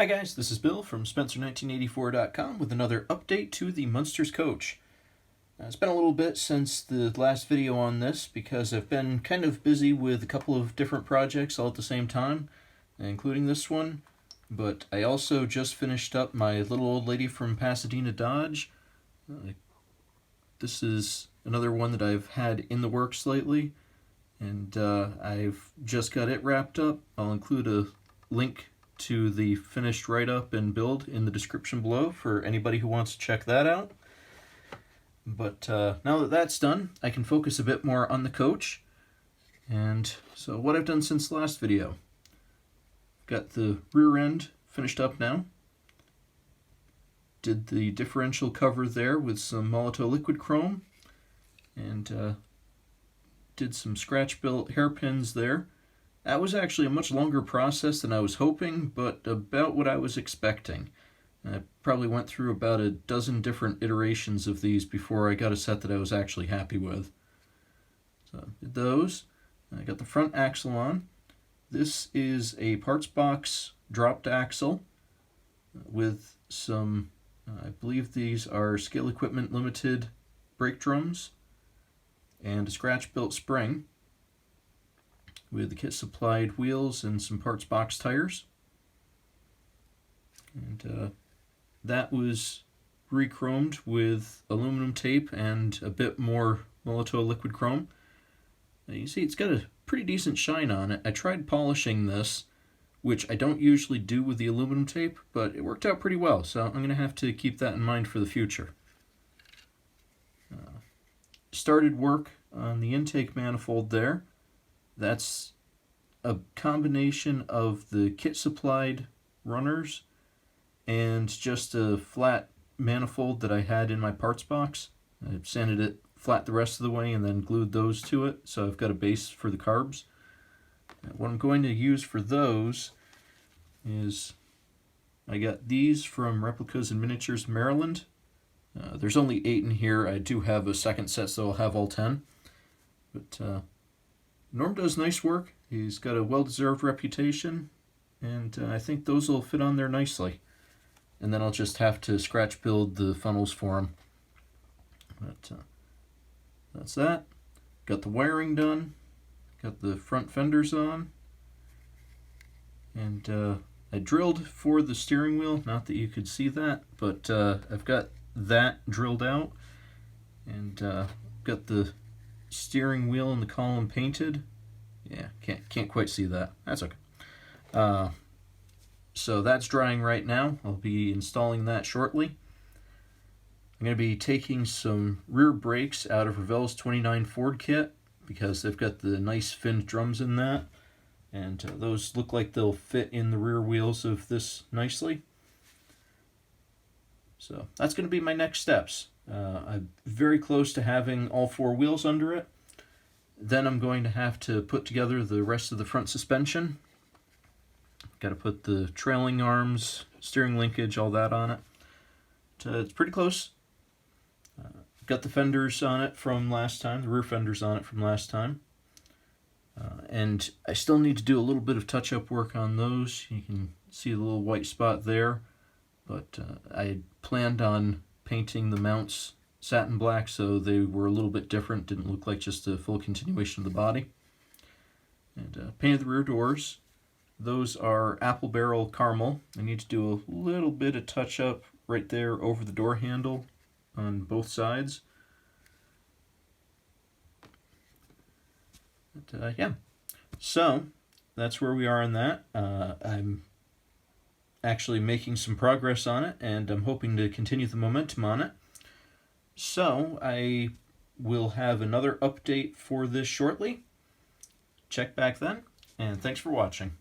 Hi guys, this is Bill from Spencer1984.com with another update to the Munster's Koach. It's been a little bit since the last video on this because I've been kind of busy with a couple of different projects all at the same time, including this one. But I also just finished up my little old lady from Pasadena Dodge. This is another one that I've had in the works lately, and I've just got it wrapped up. I'll include a link to the finished write-up and build in the description below for anybody who wants to check that out. But now that that's done, I can focus a bit more on the Koach. And so what I've done since the last video. Got the rear end finished up now. Did the differential cover there with some Molotov liquid chrome. And did some scratch built hairpins there. That was actually a much longer process than I was hoping, but about what I was expecting. I probably went through about a dozen different iterations of these before I got a set that I was actually happy with. So did those. I got the front axle on. This is a parts box dropped axle with some, I believe these are Scale Equipment Limited brake drums and a scratch built spring, with the kit supplied wheels and some parts box tires. And that was re-chromed with aluminum tape and a bit more Molotov liquid chrome. You see it's got a pretty decent shine on it. I tried polishing this, which I don't usually do with the aluminum tape, but it worked out pretty well, so I'm going to have to keep that in mind for the future. Started work on the intake manifold there. That's a combination of the kit supplied runners and just a flat manifold that I had in my parts box. I sanded it flat the rest of the way and then glued those to it, so I've got a base for the carbs. What I'm going to use for those is I got these from Replicas and Miniatures Maryland. There's only 8 in here. I do have a second set, so I'll have all 10. But Norm does nice work. He's got a well-deserved reputation, and I think those will fit on there nicely. And then I'll just have to scratch build the funnels for him. But that's that. Got the wiring done. Got the front fenders on. And I drilled for the steering wheel. Not that you could see that, but I've got that drilled out. And got the steering wheel and the column painted. Yeah, can't quite see that. That's okay. So that's drying right now. I'll be installing that shortly. I'm going to be taking some rear brakes out of Ravel's 29 Ford kit because they've got the nice finned drums in that, and those look like they'll fit in the rear wheels of this nicely. So that's going to be my next steps. I'm very close to having all 4 wheels under it. Then I'm going to have to put together the rest of the front suspension. Got to put the trailing arms, steering linkage, all that on it. It's pretty close. Got the fenders on it from last time, the rear fenders on it from last time. And I still need to do a little bit of touch-up work on those. You can see the little white spot there. But I had planned on painting the mounts satin black, so they were a little bit different, didn't look like just a full continuation of the body. And painted the rear doors. Those are apple barrel caramel. I need to do a little bit of touch up right there over the door handle on both sides. But yeah, so that's where we are on that. I'm actually making some progress on it, and I'm hoping to continue the momentum on it. So I will have another update for this shortly. Check back then, and thanks for watching.